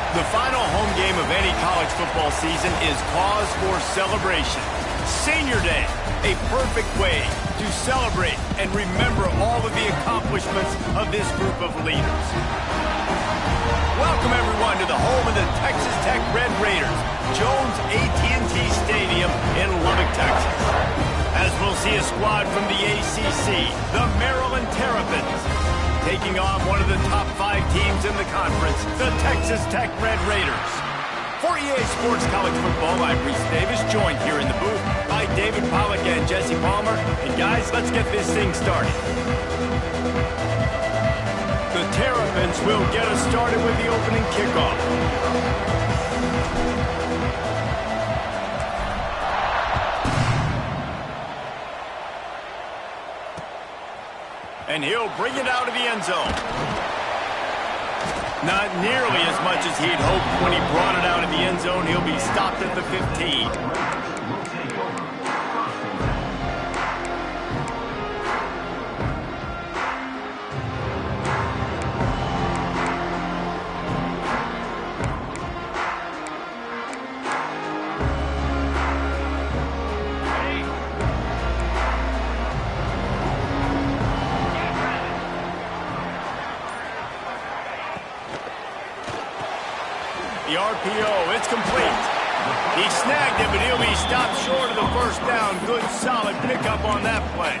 The final home game of any college football season is cause for celebration. Senior Day, a perfect way to celebrate and remember all of the accomplishments of this group of leaders. Welcome everyone to the home of the Texas Tech Red Raiders, Jones AT&T Stadium in Lubbock, Texas. As we'll see a squad from the ACC, the Maryland Terrapins, taking on one of the top 5 teams in the conference, the Texas Tech Red Raiders. For EA Sports College Football, I'm Reese Davis, joined here in the booth by David Pollack and Jesse Palmer. And guys, let's get this thing started. The Terrapins will get us started with the opening kickoff. And he'll bring it out of the end zone. Not nearly as much as he'd hoped when he brought it out of the end zone. He'll be stopped at the 15. The RPO, it's complete. He snagged it, but he'll be stopped short of the first down. Good, solid pickup on that play.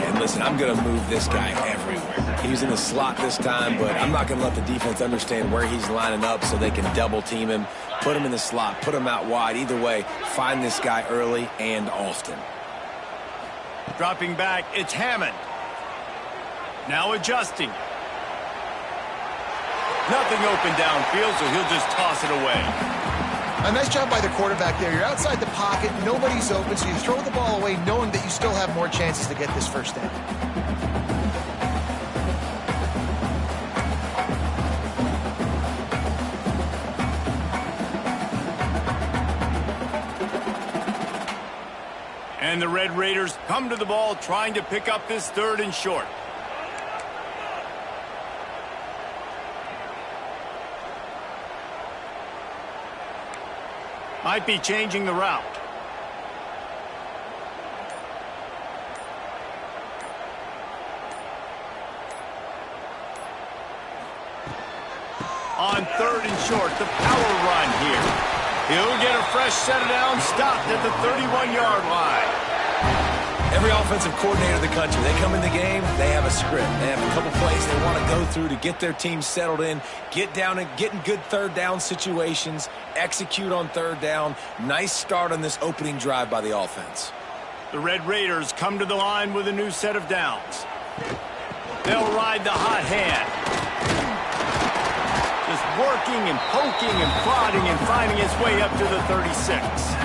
And listen, I'm going to move this guy everywhere. He's in the slot this time, but I'm not going to let the defense understand where he's lining up so they can double team him, put him in the slot, put him out wide. Either way, find this guy early and often. Dropping back, it's Hammond. Now adjusting. Nothing open downfield, so he'll just toss it away. A nice job by the quarterback there. You're outside the pocket, nobody's open, so you throw the ball away knowing that you still have more chances to get this first down. And the Red Raiders come to the ball trying to pick up this 3rd and short. Might be changing the route. On 3rd and short, the power run here. He'll get a fresh set it down, stopped at the 31-yard line. Every offensive coordinator in the country, they come in the game, they have a script. They have a couple plays they want to go through to get their team settled in, get down and get in good 3rd down situations, execute on 3rd down. Nice start on this opening drive by the offense. The Red Raiders come to the line with a new set of downs. They'll ride the hot hand. Just working and poking and prodding and finding his way up to the 36.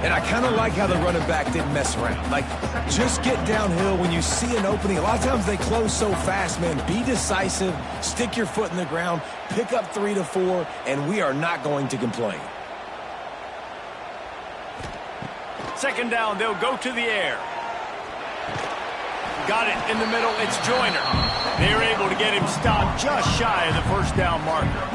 And I kind of like how the running back didn't mess around. Like, just get downhill when you see an opening. A lot of times they close so fast, man. Be decisive, stick your foot in the ground, pick up 3 to 4, and we are not going to complain. 2nd down, they'll go to the air. Got it in the middle, it's Joyner. They're able to get him stopped just shy of the 1st down marker.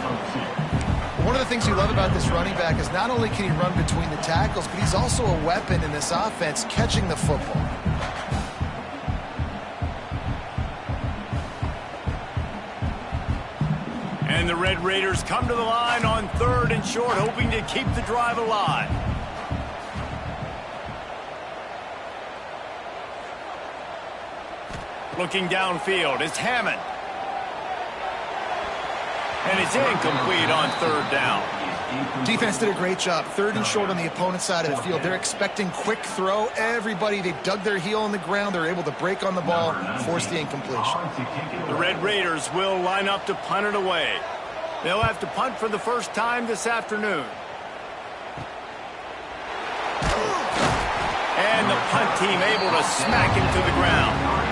One of the things we love about this running back is not only can he run between the tackles, but he's also a weapon in this offense, catching the football. And the Red Raiders come to the line on 3rd and short, hoping to keep the drive alive. Looking downfield, it's Hammond. And it's incomplete on 3rd down. Defense did a great job. 3rd and short on the opponent's side of the field. They're expecting quick throw. Everybody, they dug their heel on the ground. They're able to break on the ball, force the incompletion. The Red Raiders will line up to punt it away. They'll have to punt for the first time this afternoon. And the punt team able to smack him to the ground.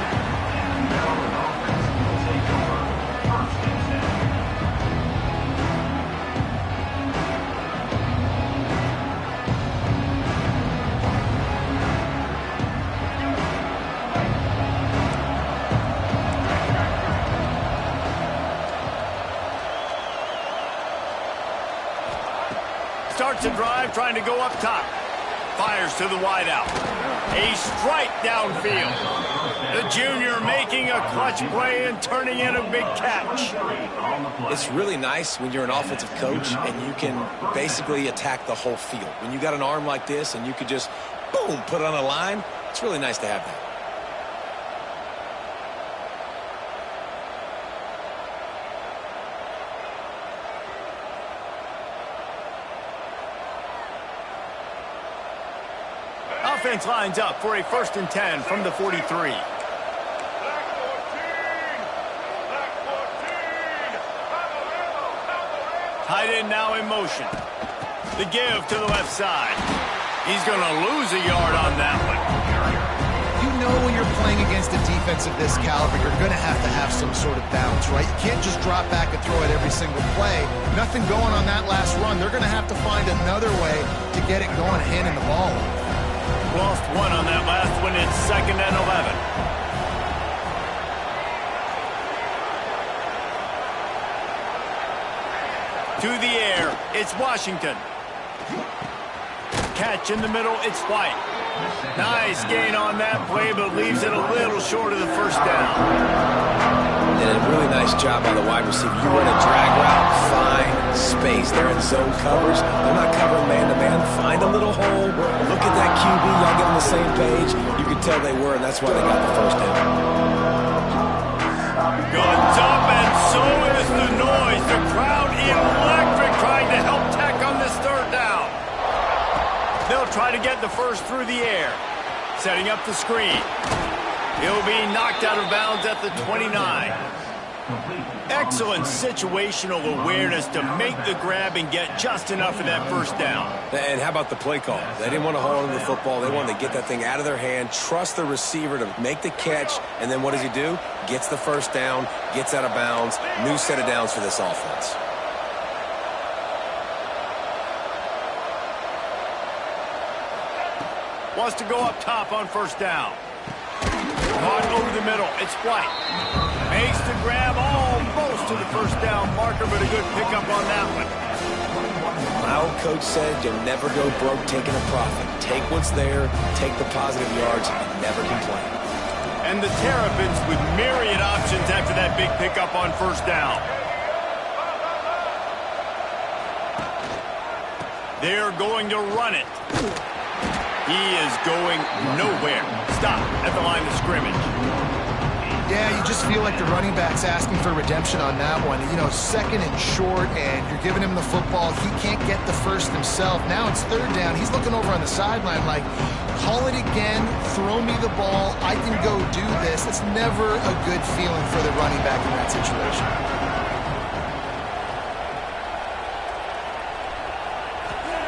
Starts a drive trying to go up top. Fires to the wideout. A strike downfield. The junior making a clutch play and turning in a big catch. It's really nice when you're an offensive coach and you can basically attack the whole field. When you got an arm like this and you could just, boom, put it on a line, it's really nice to have that. Offense lines up for a 1st and 10 from the 43. Tight end now in motion. The give to the left side. He's going to lose a yard on that one. You know when you're playing against a defense of this caliber, you're going to have some sort of bounce, right? You can't just drop back and throw it every single play. Nothing going on that last run. They're going to have to find another way to get it going, handing the ball. Lost one on that last one. It's 2nd and 11. To the air, it's Washington. Catch in the middle, it's White. Nice gain on that play, but leaves it a little short of the 1st down. And a really nice job by the wide receiver. You run a drag route, find space. They're in zone coverage. They're not covering man-to-man. Find a little hole. Look at that QB. Y'all get on the same page. You can tell they were, and that's why they got the 1st down. Guns up, and so is the noise. The crowd electric trying to help Tech on this 3rd down. They'll try to get the 1st through the air. Setting up the screen. He'll be knocked out of bounds at the 29. Excellent situational awareness to make the grab and get just enough of that 1st down. And how about the play call? They didn't want to hold on to the football. They wanted to get that thing out of their hand, trust the receiver to make the catch, and then what does he do? Gets the 1st down, gets out of bounds, new set of downs for this offense. Wants to go up top on 1st down. Caught over the middle. It's White. Makes the grab almost to the 1st down marker, but a good pickup on that one. My old coach said you'll never go broke taking a profit. Take what's there, take the positive yards, and never complain. And the Terrapins with myriad options after that big pickup on 1st down. They're going to run it. He is going nowhere. Stop at the line of scrimmage. Yeah, you just feel like the running back's asking for redemption on that one. You know, 2nd and short, and you're giving him the football. He can't get the 1st himself. Now it's 3rd down. He's looking over on the sideline like, call it again, throw me the ball, I can go do this. It's never a good feeling for the running back in that situation.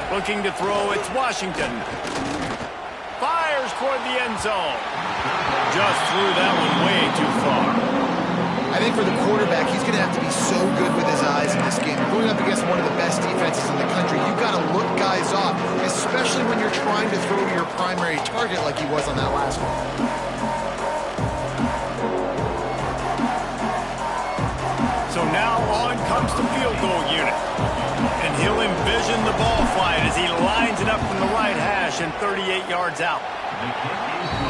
Looking to throw, it's Washington. Fires toward the end zone. Just threw that one way too far. I think for the quarterback, he's going to have to be so good with his eyes in this game. Going up against one of the best defenses in the country, you've got to look guys off, especially when you're trying to throw to your primary target like he was on that last one. So now on comes the field goal unit. And he'll envision the ball flight as he lines it up from the right hash and 38 yards out.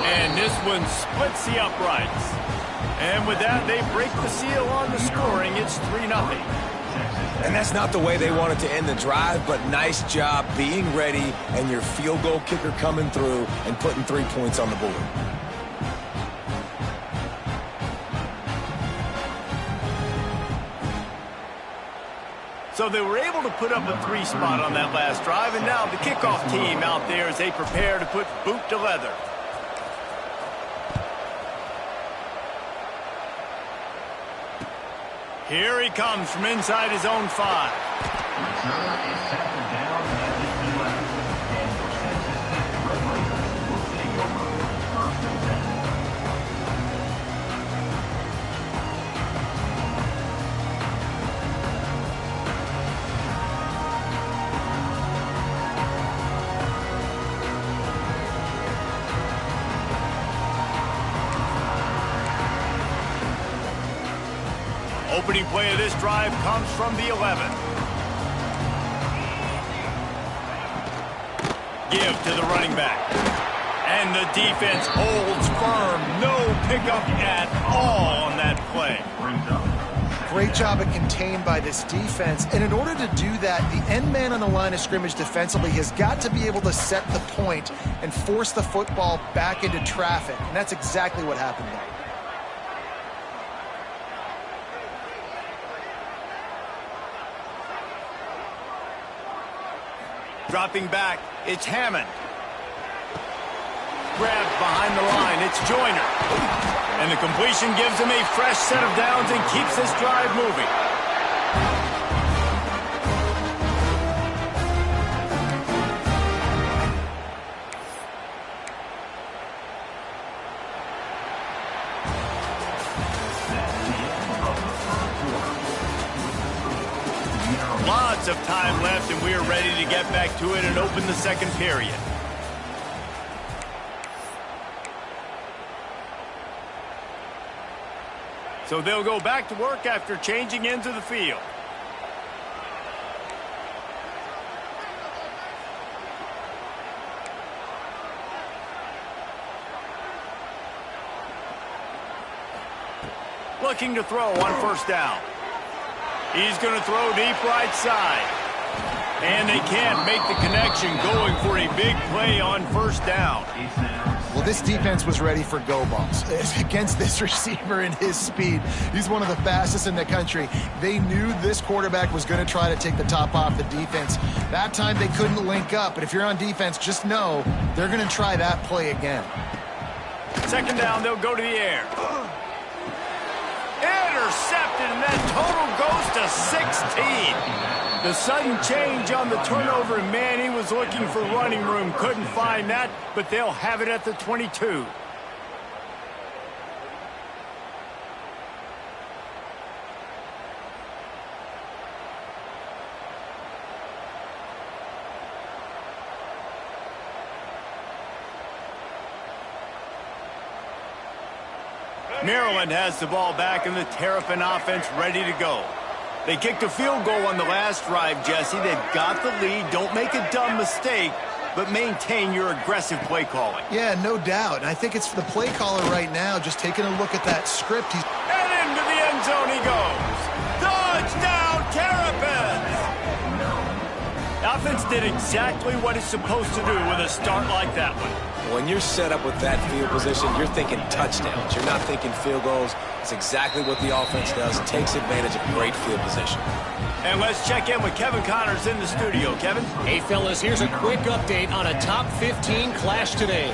And this one splits the uprights. And with that, they break the seal on the scoring. It's 3-0. And that's not the way they wanted to end the drive, but nice job being ready and your field goal kicker coming through and putting 3 points on the board. So they were able to put up a 3 spot on that last drive, and now the kickoff team out there as they prepare to put boot to leather. Here he comes from inside his own 5. Opening play of this drive comes from the 11. Give to the running back. And the defense holds firm. No pickup at all on that play. Great job of contained by this defense. And in order to do that, the end man on the line of scrimmage defensively has got to be able to set the point and force the football back into traffic. And that's exactly what happened there. Dropping back, it's Hammond. Grabbed behind the line, it's Joyner. And the completion gives him a fresh set of downs and keeps this drive moving. Lots of time left, and we are ready to get back to it and open the second period. So they'll go back to work after changing into the field. Looking to throw on first down. He's going to throw deep right side. And they can't make the connection, going for a big play on first down. Well, this defense was ready for go balls against this receiver and his speed. He's one of the fastest in the country. They knew this quarterback was going to try to take the top off the defense. That time they couldn't link up, but if you're on defense, just know they're going to try that play again. Second down, they'll go to the air. Intercepted, and that total goes to 16. The sudden change on the turnover, and man, he was looking for running room. Couldn't find that, but they'll have it at the 22. Maryland has the ball back, and the Terrapin offense ready to go. They kicked a field goal on the last drive, Jesse. They've got the lead. Don't make a dumb mistake, but maintain your aggressive play calling. Yeah, no doubt. And I think it's the play caller right now just taking a look at that script. And into the end zone he goes. Touchdown, Terrapins! The offense did exactly what it's supposed to do with a start like that one. When you're set up with that field position, you're thinking touchdowns. You're not thinking field goals. It's exactly what the offense does. Takes advantage of great field position. And let's check in with Kevin Connors in the studio. Kevin? Hey, fellas, here's a quick update on a top 15 clash today.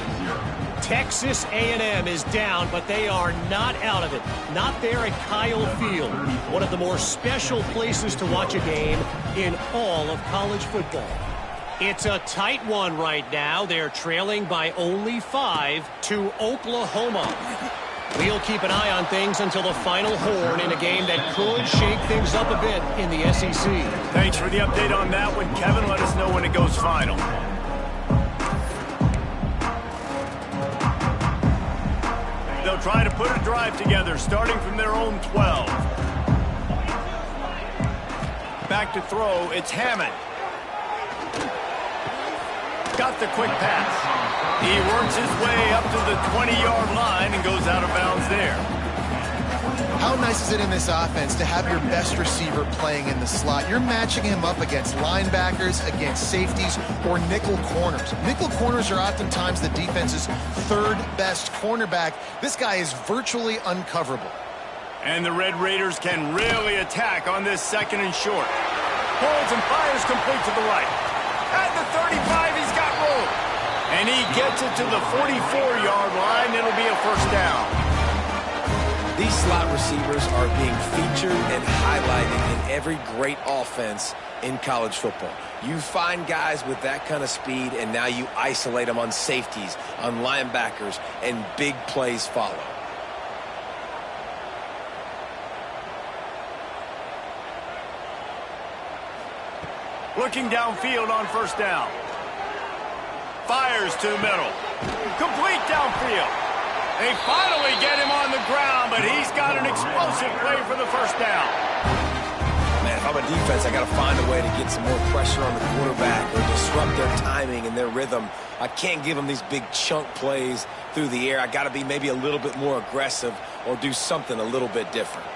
Texas A&M is down, but they are not out of it. Not there at Kyle Field, one of the more special places to watch a game in all of college football. It's a tight one right now. They're trailing by only 5 to Oklahoma. We'll keep an eye on things until the final horn in a game that could shake things up a bit in the SEC. Thanks for the update on that one, Kevin. Let us know when it goes final. They'll try to put a drive together, starting from their own 12. Back to throw, it's Hammond. Got the quick pass. He works his way up to the 20-yard line and goes out of bounds there. How nice is it in this offense to have your best receiver playing in the slot? You're matching him up against linebackers, against safeties, or nickel corners. Nickel corners are oftentimes the defense's third best cornerback. This guy is virtually uncoverable. And the Red Raiders can really attack on this second and short. Holds and fires complete to the right. At the 35, he's got room. And he gets it to the 44-yard line. It'll be a first down. These slot receivers are being featured and highlighted in every great offense in college football. You find guys with that kind of speed, and now you isolate them on safeties, on linebackers, and big plays follow. Looking downfield on first down. Fires to the middle. Complete downfield. They finally get him on the ground, but he's got an explosive play for the first down. Man, if I'm a defense, I got to find a way to get some more pressure on the quarterback or disrupt their timing and their rhythm. I can't give them these big chunk plays through the air. I got to be maybe a little bit more aggressive or do something a little bit different.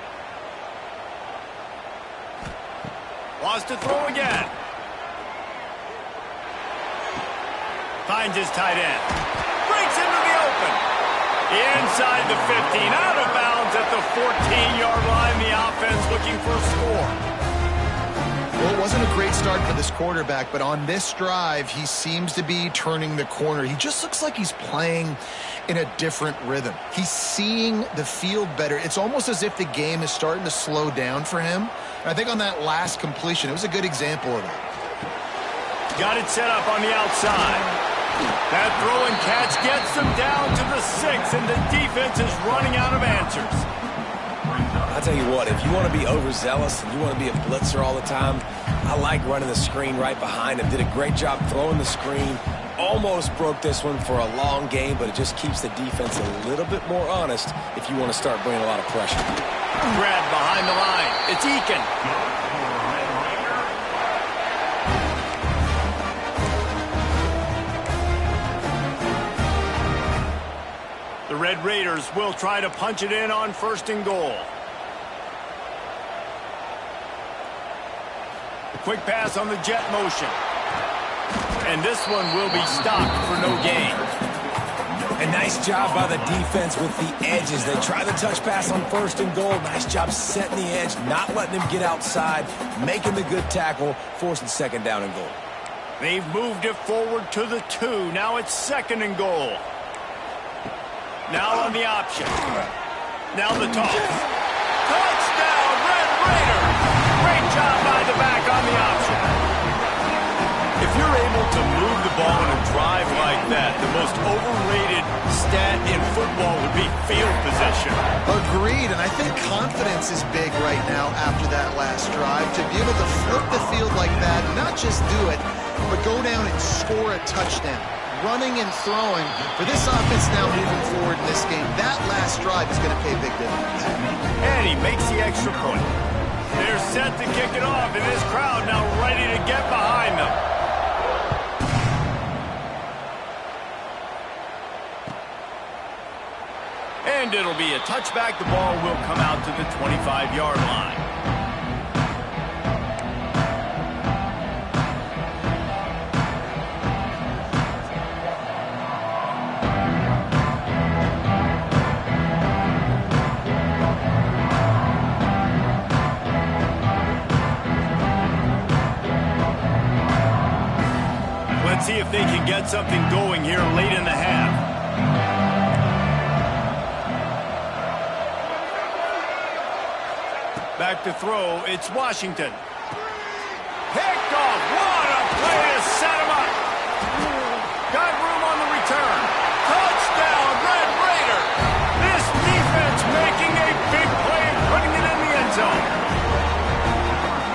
Wants to throw again. Finds his tight end. Breaks into the open. Inside the 15. Out of bounds at the 14-yard line. The offense looking for a score. Well, it wasn't a great start for this quarterback, but on this drive, he seems to be turning the corner. He just looks like he's playing in a different rhythm. He's seeing the field better. It's almost as if the game is starting to slow down for him. And I think on that last completion, it was a good example of that. Got it set up on the outside. That throw and catch gets them down to the 6, and the defense is running out of answers. I'll tell you what, if you want to be overzealous and you want to be a blitzer all the time, I like running the screen right behind him. Did a great job throwing the screen. Almost broke this one for a long game, but it just keeps the defense a little bit more honest if you want to start bringing a lot of pressure. Grab behind the line. It's Eakin. The Red Raiders will try to punch it in on 1st and goal. Quick pass on the jet motion. And this one will be stopped for no gain. A nice job by the defense with the edges. They try the touch pass on 1st and goal. Nice job setting the edge, not letting him get outside, making the good tackle, forcing 2nd down and goal. They've moved it forward to the 2. Now it's 2nd and goal. Now on the option. Now the toss. Touchdown, Red Raiders! Great job by the back on the option. If you're able to move the ball in a drive like that, the most overrated stat in football would be field position. Agreed, and I think confidence is big right now after that last drive. To be able to flip the field like that, not just do it, but go down and score a touchdown. Running and throwing for this offense now moving forward in this game. That last drive is going to pay a big difference. And he makes the extra point. They're set to kick it off, and this crowd now ready to get behind them. And it'll be a touchback. The ball will come out to the 25-yard line. Let's see if they can get something going here late in the half. Back to throw, it's Washington. Picked off, what a play to set him up. Got room on the return. Touchdown, Red Raider. This defense making a big play and putting it in the end zone.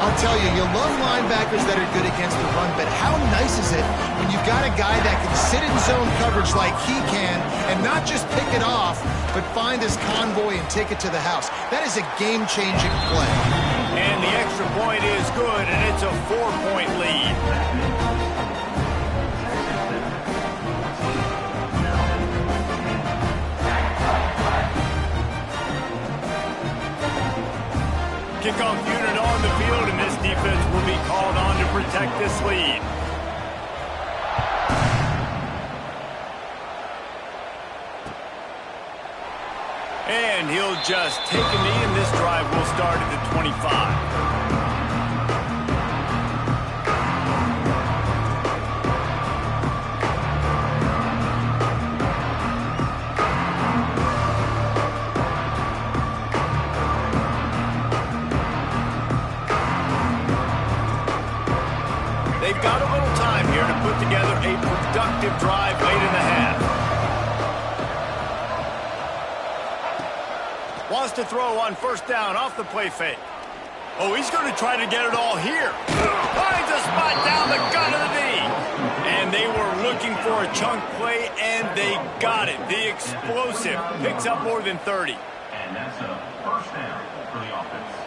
I'll tell you, you love linebackers that are good against the run, but how nice is it when you've got a guy that can sit in zone coverage like he can and not just pick it off, but find his convoy and take it to the house. That is a game-changing play. And the extra point is good, and it's a 4-point lead. Kickoff unit on the field, and this defense will be called on to protect this lead. And he'll just take a knee, and this drive will start at the 25. little time here to put together a productive drive late in the half. Wants to throw on first down off the play fake. Oh, he's going to try to get it all here. Finds a spot down the gut of the knee. And they were looking for a chunk play, and they got it. The explosive picks up more than 30. And that's a first down for the offense.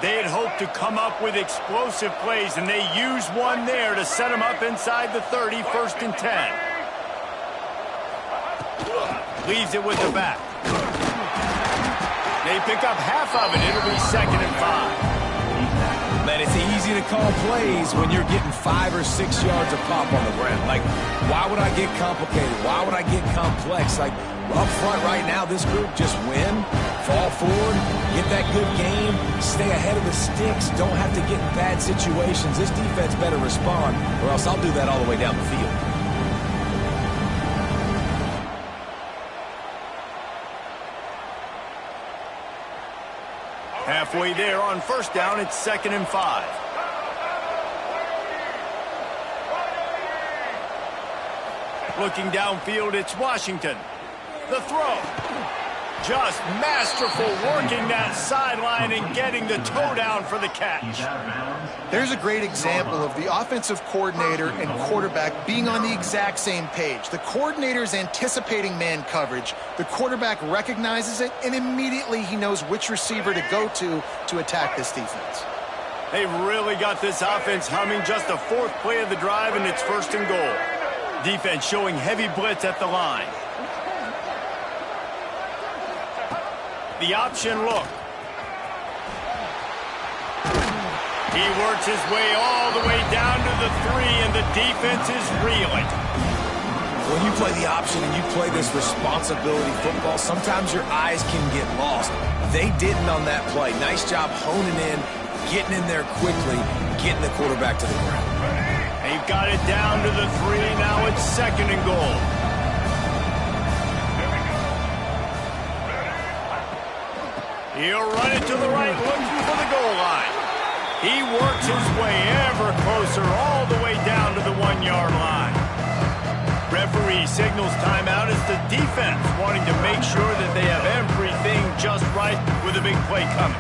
They had hoped to come up with explosive plays, and they used one there to set them up inside the 30, 1st and 10. Leaves it with the back. They pick up half of it. It'll be 2nd and 5. Man, it's easy to call plays when you're getting 5 or 6 yards of pop on the ground. Like, why would I get complicated? Why would I get complex? Like, up front right now, this group just win, fall forward, get that good game, stay ahead of the sticks, don't have to get in bad situations. This defense better respond, or else I'll do that all the way down the field. Halfway there on first down, it's 2nd and 5. Looking downfield, it's Washington. The throw. Just masterful working that sideline and getting the toe down for the catch. There's a great example of the offensive coordinator and quarterback being on the exact same page. The coordinator's anticipating man coverage. The quarterback recognizes it, and immediately he knows which receiver to go to attack this defense. They've really got this offense humming. Just the 4th play of the drive, and it's 1st and goal. Defense showing heavy blitz at the line. The option look. He works his way all the way down to the 3, and the defense is reeling. When you play the option and you play this responsibility football, sometimes your eyes can get lost. They didn't on that play. Nice job honing in, getting in there quickly, getting the quarterback to the ground. They've got it down to the 3. Now it's 2nd and goal. He'll run it to the right, looking for the goal line. He works his way ever closer, all the way down to the 1-yard line. Referee signals timeout as the defense wanting to make sure that they have everything just right with a big play coming.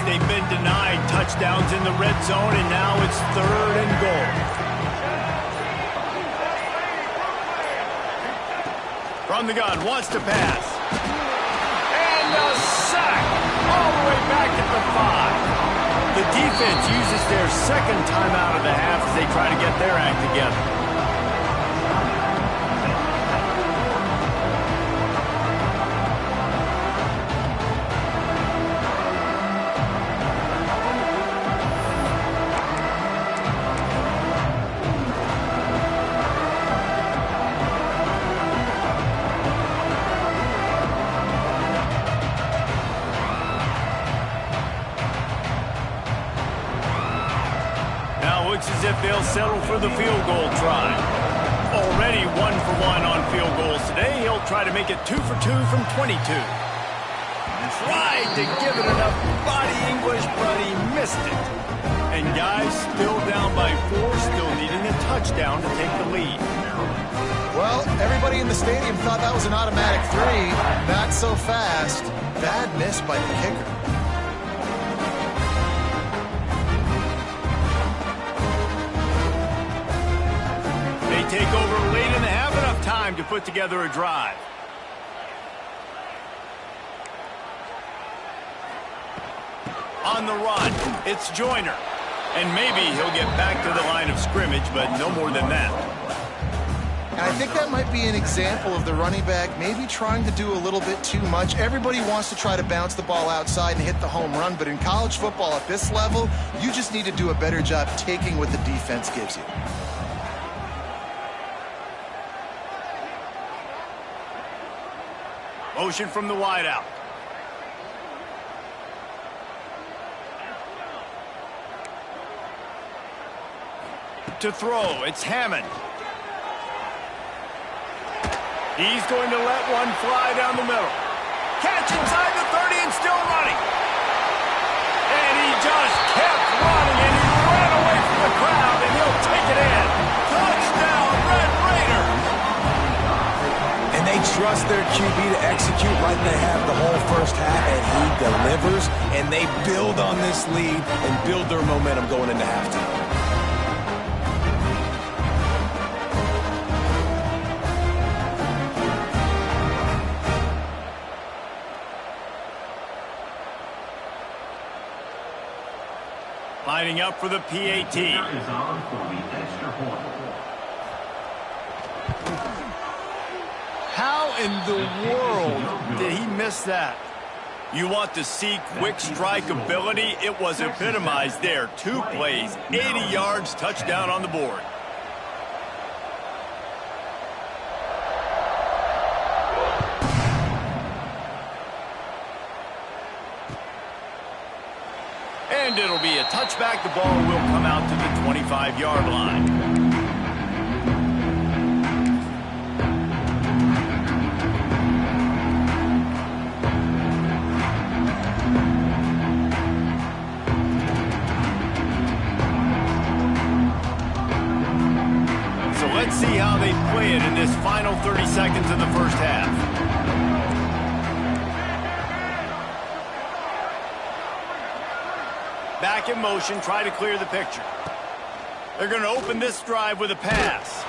They've been denied touchdowns in the red zone, and now it's 3rd and goal. From the gun, wants to pass. And a sack all the way back at the 5. The defense uses their 2nd timeout of the half as they try to get their act together. As if they'll settle for the field goal try. Already 1 for 1 on field goals today. He'll try to make it 2 for 2 from 22. Tried to give it enough body English, but he missed it. And guys, still down by 4, still needing a touchdown to take the lead. Well, everybody in the stadium thought that was an automatic 3. Not so fast. Bad miss by the kicker. Take over late in the half, enough time to put together a drive. On the run, it's Joyner. And maybe he'll get back to the line of scrimmage, but no more than that. And I think that might be an example of the running back maybe trying to do a little bit too much. Everybody wants to try to bounce the ball outside and hit the home run, but in college football at this level, you just need to do a better job taking what the defense gives you. Motion from the wideout. To throw, it's Hammond. He's going to let one fly down the middle. Catch inside the 30 and still running. And he just kept running, and he ran away from the crowd, and he'll take it in. Touchdown, Red Raiders! And they trust their QB to execute like they have the whole first half, and he delivers, and they build on this lead and build their momentum going into halftime. Lining up for the PAT. Is on for the extra point. How in the world did he miss that? You want to see quick strike ability? It was epitomized there. 2 plays, 80 yards, touchdown on the board. And it'll be a touchback. The ball will come out to the 25-yard line. So let's see how they play it in this final 30 seconds of the first half. Back in motion, try to clear the picture. They're going to open this drive with a pass.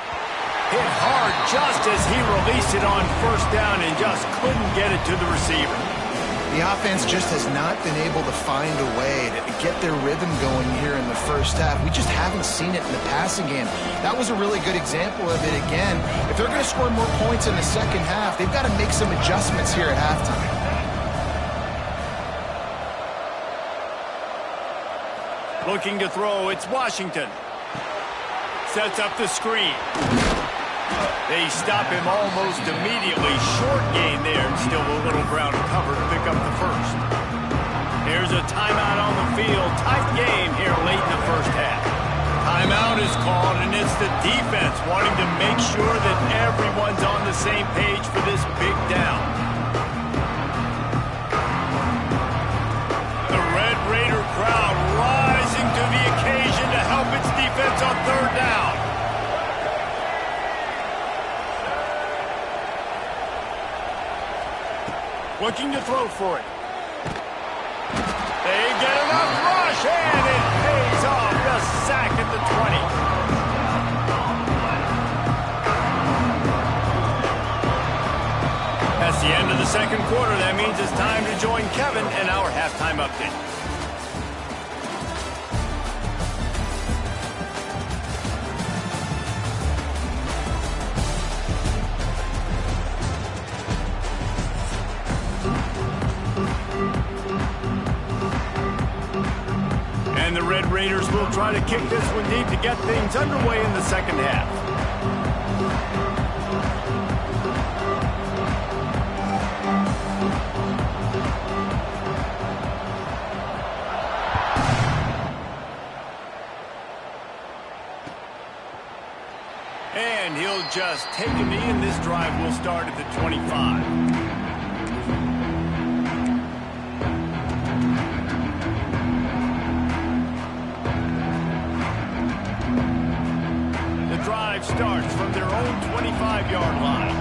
Hit hard just as he released it on first down and just couldn't get it to the receiver. The offense just has not been able to find a way to get their rhythm going here in the first half. We just haven't seen it in the passing game. That was a really good example of it again. If they're going to score more points in the second half, they've got to make some adjustments here at halftime. Looking to throw, it's Washington. Sets up the screen. They stop him almost immediately. Short gain there, and still a little ground to cover to pick up the first. There's a timeout on the field. Tight game here late in the first half. Timeout is called, and it's the defense wanting to make sure that everyone's on the same page for this big down. The Red Raider crowd rising to the occasion to help its defense on third down. Looking to throw for it. They get enough rush, and it pays off. The sack at the 20. That's the end of the second quarter. That means it's time to join Kevin and our halftime update. And the Red Raiders will try to kick this one deep to get things underway in the second half. And he'll just take a knee, and this drive will start at the 25. Drive starts from their own 25-yard line.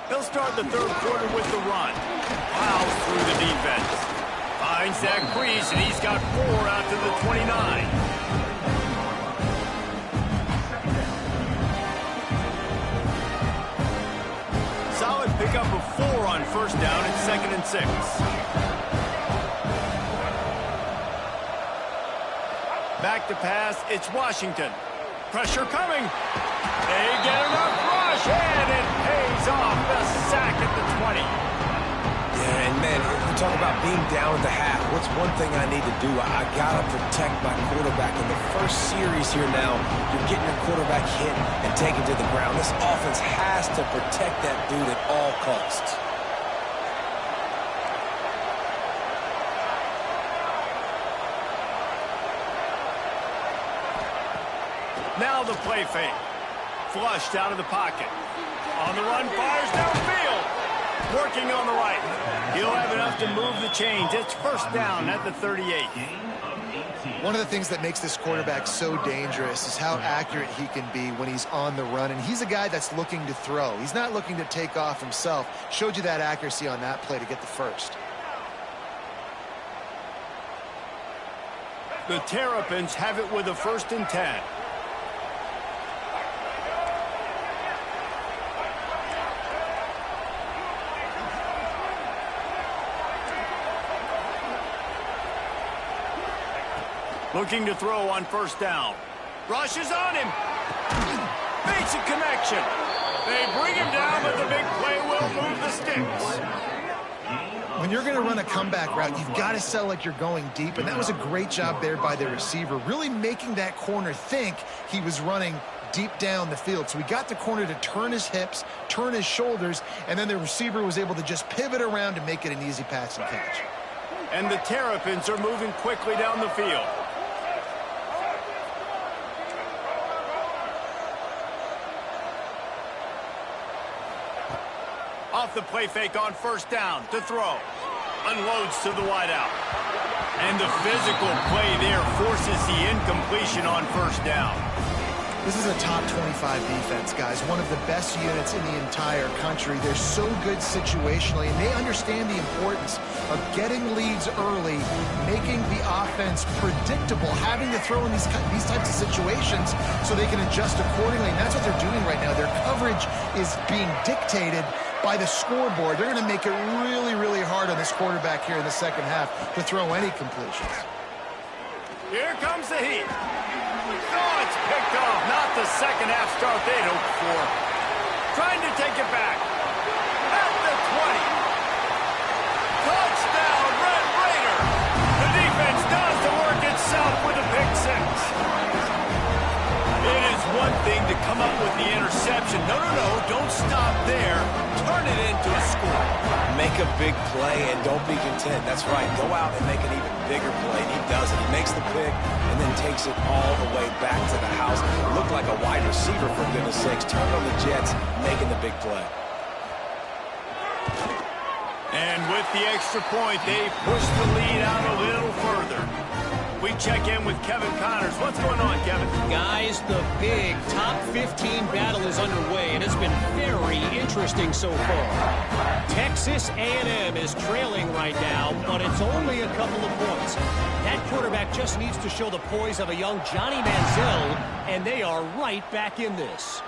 They'll start the third quarter with the run. Plows through the defense. Finds that crease, and he's got 4 out to the 29. Pick up a 4 on first down and 2nd and 6. fake the pass. It's Washington. Pressure coming. They get enough rush, and it pays off. The sack at the 20. Yeah, and man, you talk about being down at the half. What's one thing I need to do? I got to protect my quarterback. In the first series here now, you're getting your quarterback hit and taken to the ground. This offense has to protect that dude at all costs. Now the play fake. Flushed out of the pocket. On the run, fires downfield. Working on the right. He'll have enough to move the chains. It's first down at the 38. One of the things that makes this quarterback so dangerous is how accurate he can be when he's on the run. And he's a guy that's looking to throw. He's not looking to take off himself. Showed you that accuracy on that play to get the first. The Terrapins have it with a 1st and 10. Looking to throw on 1st down. Rushes on him. Basic connection. They bring him down, but the big play will move the sticks. When you're going to run a comeback route, you've got to sell like you're going deep, and that was a great job there by the receiver, really making that corner think he was running deep down the field. So he got the corner to turn his hips, turn his shoulders, and then the receiver was able to just pivot around to make it an easy pass and catch. And the Terrapins are moving quickly down the field. Off the play fake on 1st down to throw. Unloads to the wideout. And the physical play there forces the incompletion on 1st down. This is a top 25 defense, guys. One of the best units in the entire country. They're so good situationally, and they understand the importance of getting leads early, making the offense predictable, having to throw in these types of situations so they can adjust accordingly. And that's what they're doing right now. Their coverage is being dictated by the scoreboard. They're going to make it really, really hard on this quarterback here in the second half to throw any completions. Here comes the heat. Oh, it's picked off. Not the second half start they'd hoped for. Trying to take it back. At the 20. Touchdown, Red Raider. The defense does the work itself with a pick 6. It is one thing to come up with the interception. No, don't stop there. Turn it into a score. Make a big play and don't be content. That's right. Go out and make an even bigger play. And he does it. He makes the pick and then takes it all the way back to the house. Looked like a wide receiver, for goodness sakes. Turned on the Jets, making the big play. And with the extra point, they push the lead out a little further. We check in with Kevin Connors. What's going on, Kevin? Guys, the big top 15 battle is underway, and it's been very interesting so far. Texas A&M is trailing right now, but it's only a couple of points. That quarterback just needs to show the poise of a young Johnny Manziel, and they are right back in this.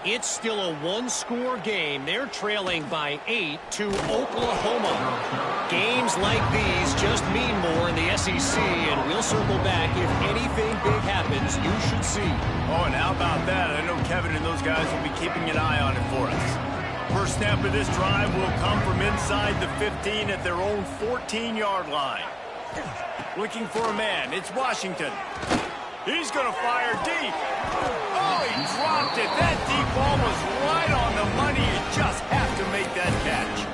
It's still a one-score game. They're trailing by 8 to Oklahoma. Games like these just mean more in the SEC, and we'll circle back. If anything big happens, you should see. Oh, and how about that? I know Kevin and those guys will be keeping an eye on it for us. First snap of this drive will come from inside the 15 at their own 14-yard line. Looking for a man. It's Washington. He's going to fire deep. Oh, he dropped it. That deep ball was right on the money. You just have to make that catch.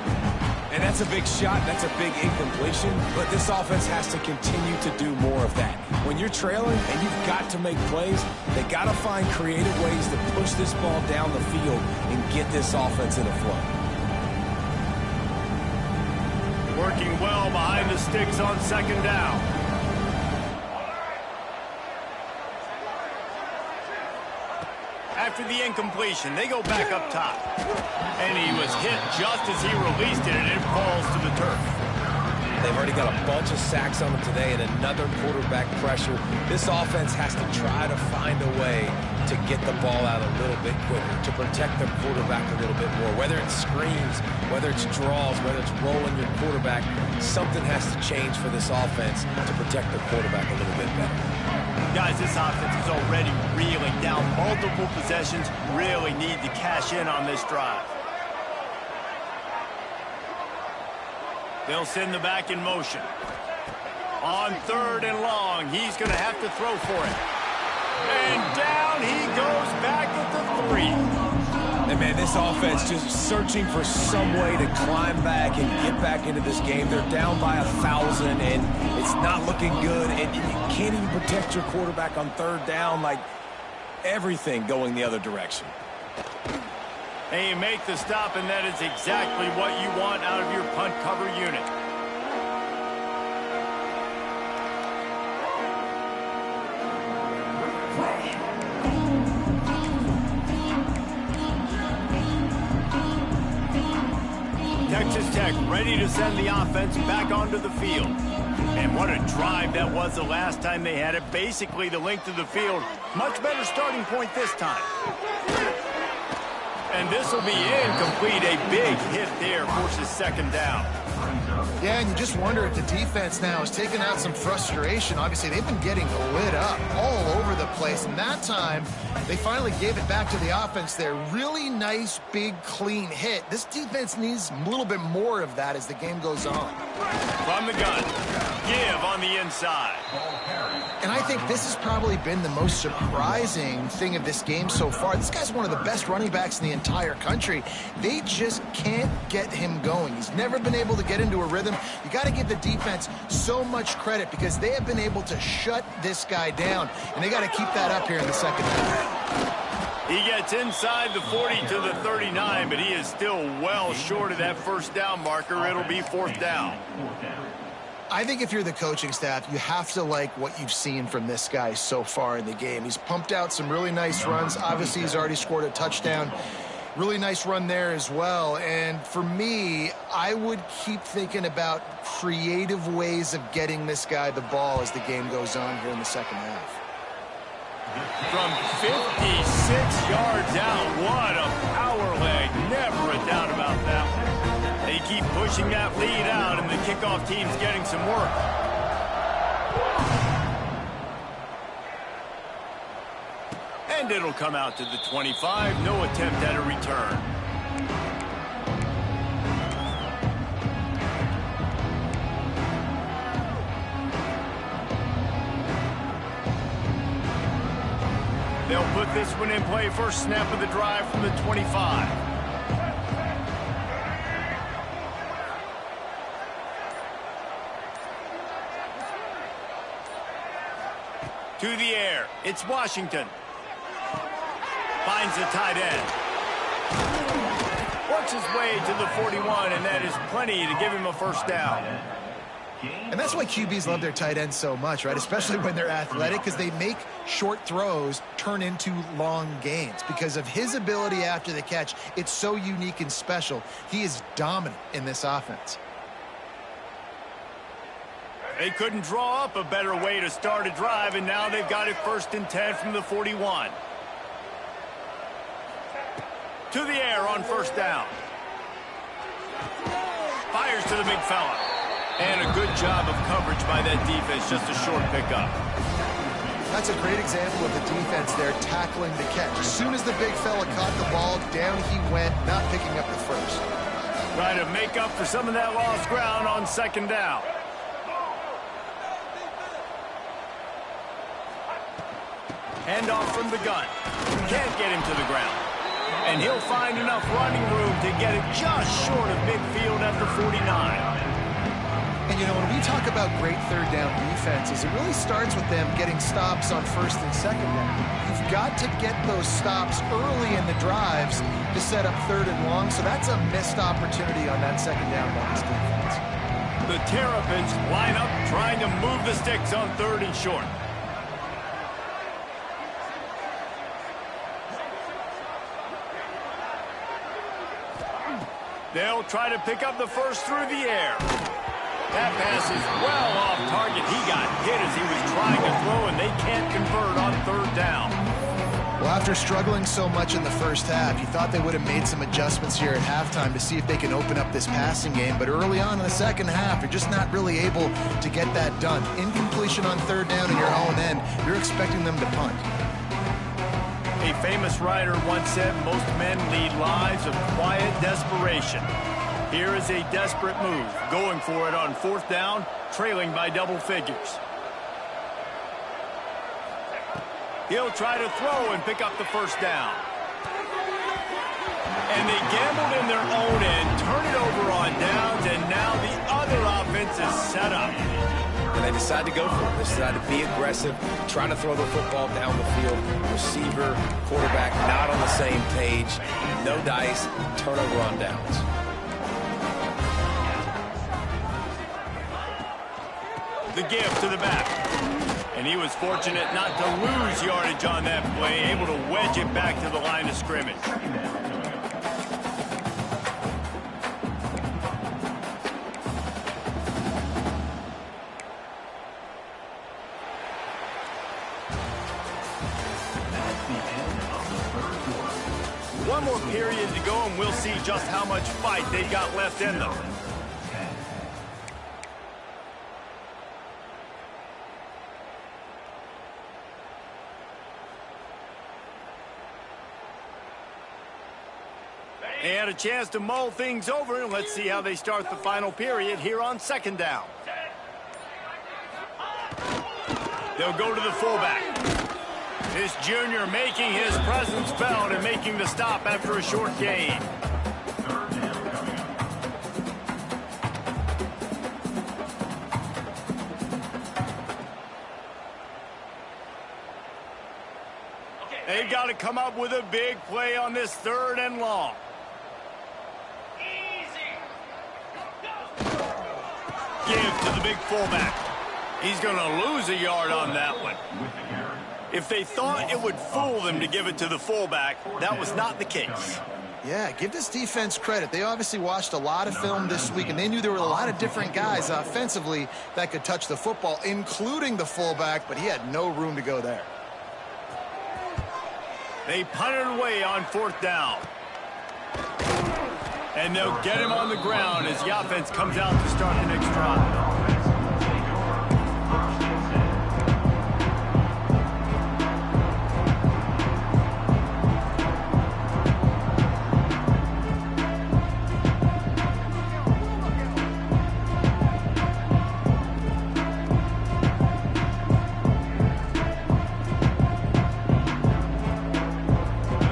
And that's a big shot. That's a big incompletion. But this offense has to continue to do more of that. When you're trailing and you've got to make plays, they got to find creative ways to push this ball down the field and get this offense in a flow. Working well behind the sticks on 2nd down. After the incompletion, they go back up top. And he was hit just as he released it, and it falls to the turf. They've already got a bunch of sacks on them today and another quarterback pressure. This offense has to try to find a way to get the ball out a little bit quicker, to protect their quarterback a little bit more. Whether it's screens, whether it's draws, whether it's rolling your quarterback, something has to change for this offense to protect the quarterback a little bit better. Guys, this offense is already reeling down multiple possessions. Really need to cash in on this drive. They'll send the back in motion. On 3rd and long, he's going to have to throw for it. And down he goes back at the 3. And, man, this offense just searching for some way to climb back and get back into this game. They're down by 1,000, and it's not looking good. And you can't even protect your quarterback on 3rd down, like everything going the other direction. And you make the stop, and that is exactly what you want out of your punt cover unit. Texas Tech ready to send the offense back onto the field. And what a drive that was the last time they had it. Basically the length of the field. Much better starting point this time. And this will be incomplete. A big hit there, forces 2nd down. Yeah, and you just wonder if the defense now is taking out some frustration. Obviously, they've been getting lit up all over the place. And that time, they finally gave it back to the offense there. Really nice, big, clean hit. This defense needs a little bit more of that as the game goes on. From the gun, give on the inside. And I think this has probably been the most surprising thing of this game so far. This guy's one of the best running backs in the entire country. They just can't get him going. He's never been able to get into a rhythm. You got to give the defense so much credit because they have been able to shut this guy down, and they got to keep that up here in the 2nd half. He gets inside the 40 to the 39, but he is still well short of that 1st down marker. It'll be 4th down. I think if you're the coaching staff, you have to like what you've seen from this guy so far in the game. He's pumped out some really nice runs. Obviously, he's already scored a touchdown. Really nice run there as well. And for me, I would keep thinking about creative ways of getting this guy the ball as the game goes on here in the 2nd half. From 56 yards out, what a power leg. Never a doubt about that one. They keep pushing that lead out, and the kickoff team's getting some work. And it'll come out to the 25. No attempt at a return. They'll put this one in play. First snap of the drive from the 25. To the air. It's Washington. Finds the tight end. Works his way to the 41, and that is plenty to give him a 1st down. And that's why QBs love their tight ends so much, right? Especially when they're athletic, because they make short throws turn into long gains. Because of his ability after the catch, it's so unique and special. He is dominant in this offense. They couldn't draw up a better way to start a drive, and now they've got it 1st and 10 from the 41. To the air on 1st down. Fires to the big fella. And a good job of coverage by that defense, just a short pickup. That's a great example of the defense there tackling the catch. As soon as the big fella caught the ball, down he went, not picking up the 1st. Trying to make up for some of that lost ground on 2nd down. Handoff from the gun. Can't get him to the ground. And he'll find enough running room to get it just short of midfield at the 49. And, you know, when we talk about great 3rd down defenses, it really starts with them getting stops on 1st and 2nd down. You've got to get those stops early in the drives to set up 3rd and long, so that's a missed opportunity on that 2nd down by this defense. The Terrapins line up trying to move the sticks on 3rd and short. They'll try to pick up the 1st through the air. That pass is well off target. He got hit as he was trying to throw, and they can't convert on 3rd down. Well, after struggling so much in the first half, you thought they would have made some adjustments here at halftime to see if they can open up this passing game. But early on in the second half, you're just not really able to get that done. Incompletion on third down in your own end, you're expecting them to punt. A famous writer once said, most men lead lives of quiet desperation. Here is a desperate move, going for it on fourth down, trailing by double figures. He'll try to throw and pick up the first down. And they gambled in their own end, turn it over on downs, and now the other offense is set up. And they decide to go for it. They decide to be aggressive, try to throw the football down the field. Receiver, quarterback not on the same page. No dice, turnover on downs. The give to the back. And he was fortunate not to lose yardage on that play, able to wedge it back to the line of scrimmage. One more period to go, and we'll see just how much fight they got left in them. They had a chance to mull things over, and let's see how they start the final period here on second down. They'll go to the fullback. This junior making his presence felt and making the stop after a short gain. They've got to come up with a big play on this third and long. Give to the big fullback. He's going to lose a yard on that one. If they thought it would fool them to give it to the fullback, that was not the case. Yeah, give this defense credit. They obviously watched a lot of film this week, and they knew there were a lot of different guys offensively that could touch the football, including the fullback, but he had no room to go there. They punted away on fourth down. And they'll get him on the ground as the offense comes out to start the next drive.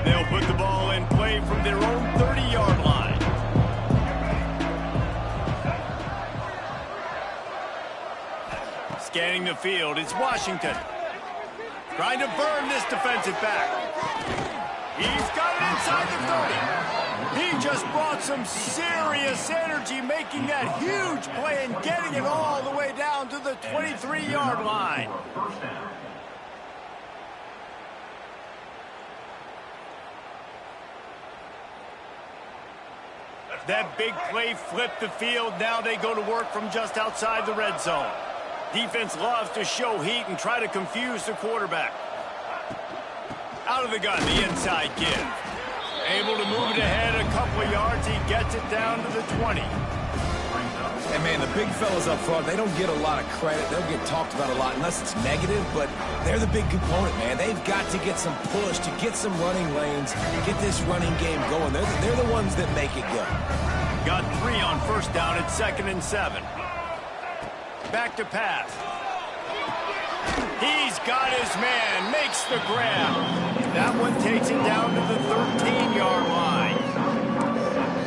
They'll put the ball in play from their own 30-yard line. Scanning the field, it's Washington. Trying to burn this defensive back. He's got it inside the 30. He just brought some serious energy, making that huge play and getting it all the way down to the 23-yard line. That big play flipped the field. Now they go to work from just outside the red zone. Defense loves to show heat and try to confuse the quarterback. Out of the gun, the inside give. Able to move it ahead a couple of yards. He gets it down to the 20. And, man, the big fellas up front, they don't get a lot of credit. They'll get talked about a lot unless it's negative, but they're the big component, man. They've got to get some push, to get some running lanes, get this running game going. They're the ones that make it go. Got 3 on first down at 2nd and 7. Back to pass. He's got his man, makes the grab. That one takes it down to the 13-yard line.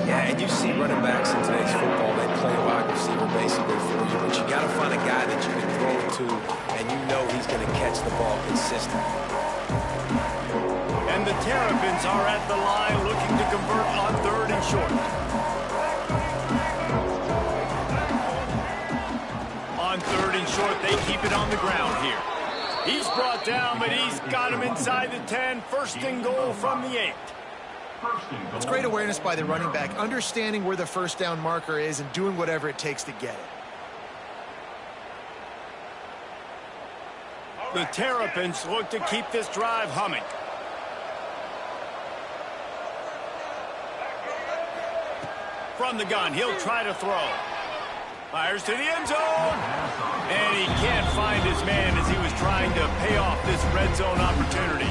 Yeah, and you see running backs in today's football, they play a wide receiver basically for you, but you got to find a guy that you can throw it to, and you know he's going to catch the ball consistently. And the Terrapins are at the line looking to convert on 3rd and short. On 3rd and short, they keep it on the ground here. He's brought down, but he's got him inside the 10. 1st and goal from the 8. It's great awareness by the running back, understanding where the first down marker is and doing whatever it takes to get it. The Terrapins look to keep this drive humming. From the gun, he'll try to throw. Fires to the end zone. And he can't find his man as he was trying to pay off this red zone opportunity.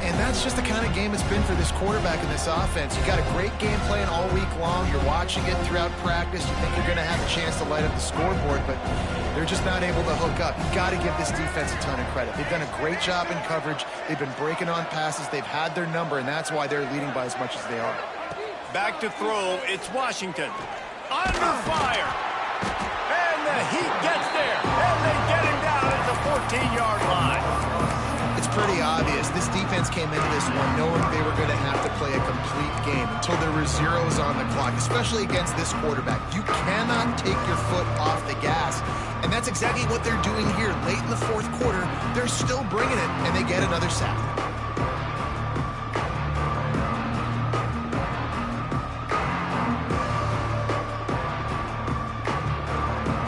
And that's just the kind of game it's been for this quarterback in this offense. You got a great game plan all week long. You're watching it throughout practice. You think you're going to have a chance to light up the scoreboard, but they're just not able to hook up. You've got to give this defense a ton of credit. They've done a great job in coverage. They've been breaking on passes. They've had their number, and that's why they're leading by as much as they are. Back to throw. It's Washington. Under fire. And the heat gets there. And they get him down at the 14-yard line. It's pretty obvious. This defense came into this one knowing they were going to have to play a complete game until there were zeros on the clock, especially against this quarterback. You cannot take your foot off the gas. And that's exactly what they're doing here. Late in the fourth quarter, they're still bringing it, and they get another sack.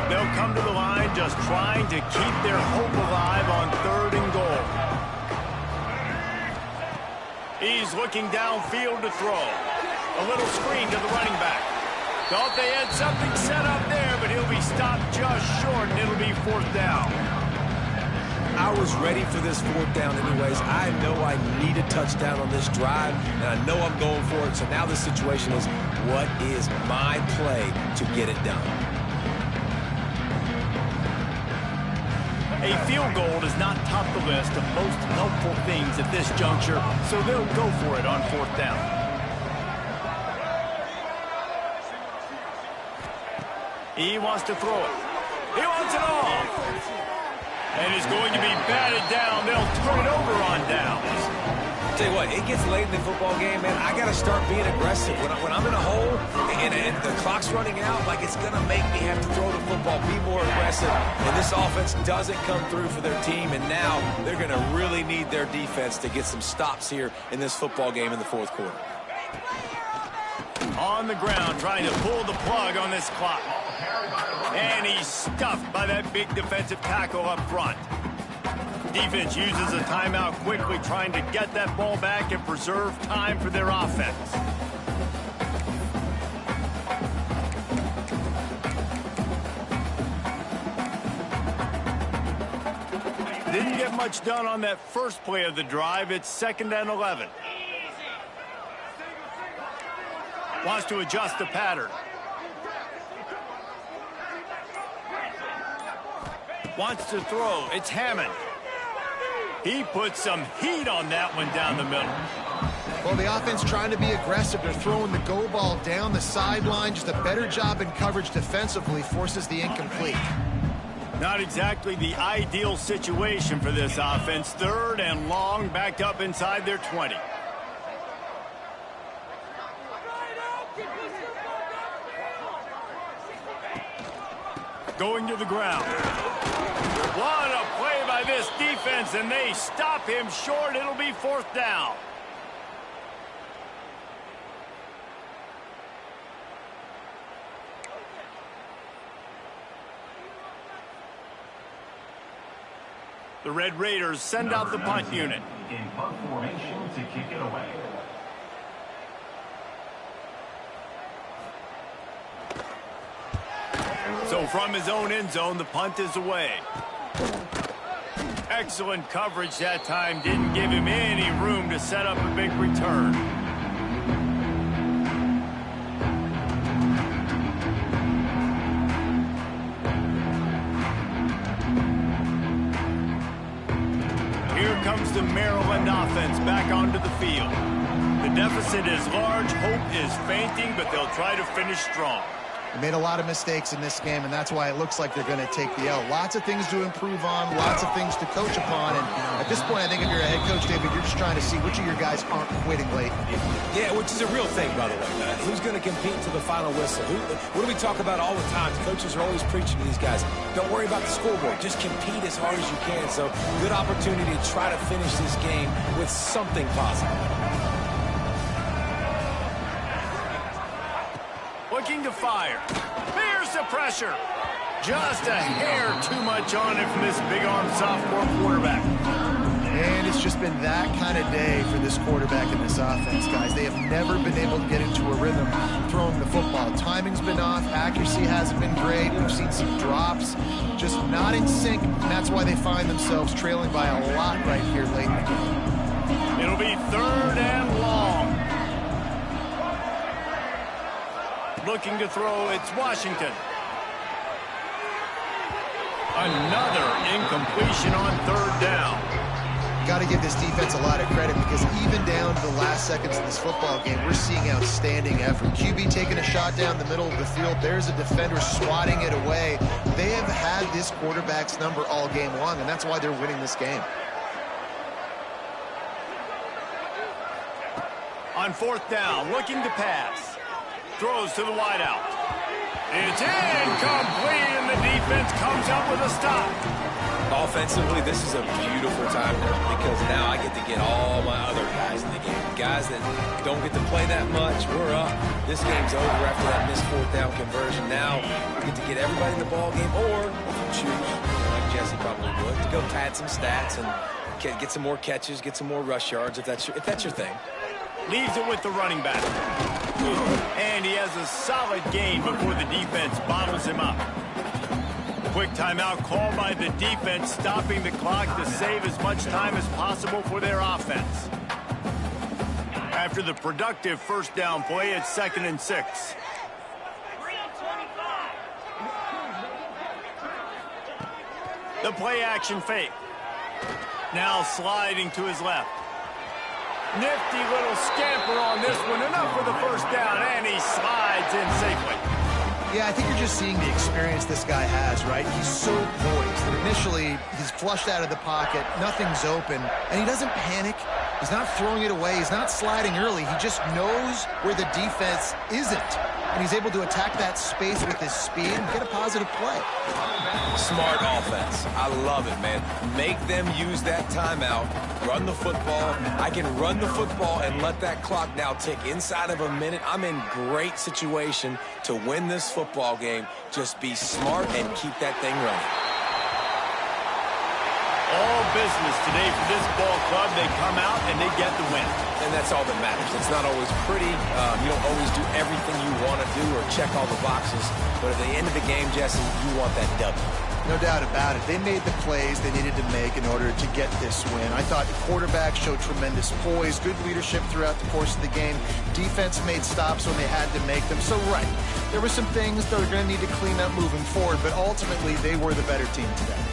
They'll come to the line just trying to keep their hope alive on 3rd and goal. He's looking downfield to throw. A little screen to the running back. Thought they had something set up there, but he'll be stopped just short, and it'll be 4th down. I was ready for this 4th down anyways. I know I need a touchdown on this drive, and I know I'm going for it. So now the situation is, what is my play to get it done? A field goal does not top the list of most helpful things at this juncture, so they'll go for it on 4th down. He wants to throw it. He wants it all. And he's going to be batted down. They'll turn it over on downs. Tell you what, it gets late in the football game, man. I got to start being aggressive. When I'm in a hole and the clock's running out, like, it's going to make me have to throw the football, be more aggressive. And this offense doesn't come through for their team, and now they're going to really need their defense to get some stops here in this football game in the 4th quarter. On the ground, trying to pull the plug on this clock. And he's stuffed by that big defensive tackle up front. Defense uses a timeout quickly, trying to get that ball back and preserve time for their offense. Didn't get much done on that first play of the drive. It's 2nd and 11. Wants to adjust the pattern. Wants to throw. It's Hammond. He puts some heat on that one down the middle. Well, the offense trying to be aggressive. They're throwing the go ball down the sideline. Just a better job in coverage defensively forces the incomplete. Not exactly the ideal situation for this offense. 3rd and long, backed up inside their 20. Going to the ground. What a play by this defense, and they stop him short. It'll be 4th down. The Red Raiders send out the punt unit. In punt formation to kick it away. So from his own end zone, the punt is away. Excellent coverage that time. Didn't give him any room to set up a big return. Here comes the Maryland offense back onto the field. The deficit is large. Hope is fainting, but they'll try to finish strong. They made a lot of mistakes in this game, and that's why it looks like they're going to take the L. Lots of things to improve on, lots of things to coach upon, and at this point, I think if you're a head coach, David, you're just trying to see which of your guys aren't quitting late. Yeah, which is a real thing, by the way. Who's going to compete to the final whistle? What do we talk about all the time? Coaches are always preaching to these guys. Don't worry about the scoreboard. Just compete as hard as you can. So, good opportunity to try to finish this game with something positive. Looking to fire. There's the pressure. Just a hair too much on it from this big-arm sophomore quarterback. And And it's just been that kind of day for this quarterback and this offense, guys. They have never been able to get into a rhythm throwing the football. Timing's been off. Accuracy hasn't been great. We've seen some drops. Just not in sync, and that's why they find themselves trailing by a lot right here late in the game. It'll be 3rd and long. Looking to throw, it's Washington. Another incompletion on 3rd down. Got to give this defense a lot of credit because even down to the last seconds of this football game, we're seeing outstanding effort. QB taking a shot down the middle of the field. There's a defender swatting it away. They have had this quarterback's number all game long, and that's why they're winning this game. On 4th down, looking to pass. Throws to the wideout. It's incomplete, and the defense comes up with a stop. Offensively, this is a beautiful time because now I get to get all my other guys in the game. Guys that don't get to play that much, we're up. This game's over after that missed 4th down conversion. Now we get to get everybody in the ball game, or if you choose, like Jesse probably would, to go pad some stats and get some more catches, get some more rush yards if that's your thing. Leaves it with the running back. And he has a solid gain before the defense bottles him up. Quick timeout called by the defense, stopping the clock to save as much time as possible for their offense. After the productive 1st down play, it's 2nd and 6. The play action fake. Now sliding to his left. Nifty little scamper on this one. Enough for the 1st down, and he slides in safely. Yeah, I think you're just seeing the experience this guy has, right? He's so poised that initially he's flushed out of the pocket, nothing's open, and he doesn't panic. He's not throwing it away. He's not sliding early. He just knows where the defense isn't, and he's able to attack that space with his speed and get a positive play. Smart offense. I love it, man. Make them use that timeout. Run the football. I can run the football and let that clock now tick inside of a minute. I'm in great situation to win this football game. Just be smart and keep that thing running. All business today for this ball club. They come out and they get the win. And that's all that matters. It's not always pretty. You don't always do everything you want to do or check all the boxes. But at the end of the game, Jesse, you want that W. No doubt about it. They made the plays they needed to make in order to get this win. I thought the quarterback showed tremendous poise, good leadership throughout the course of the game. Defense made stops when they had to make them. So, right, there were some things that we're going to need to clean up moving forward, but ultimately they were the better team today.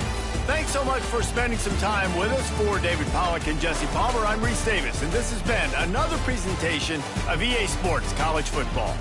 Thanks so much for spending some time with us. For David Pollack and Jesse Palmer, I'm Reese Davis, and this has been another presentation of EA Sports College Football.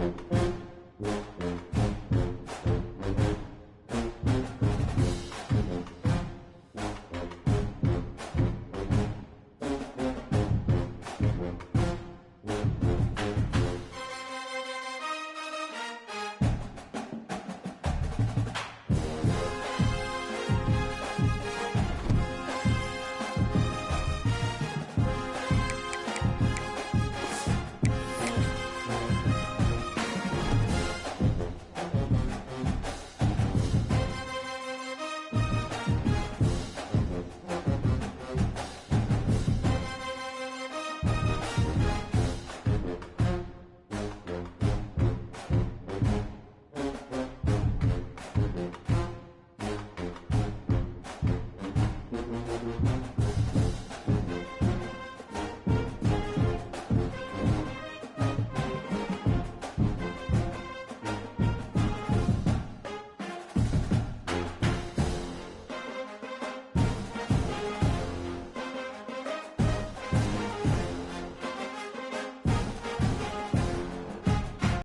it.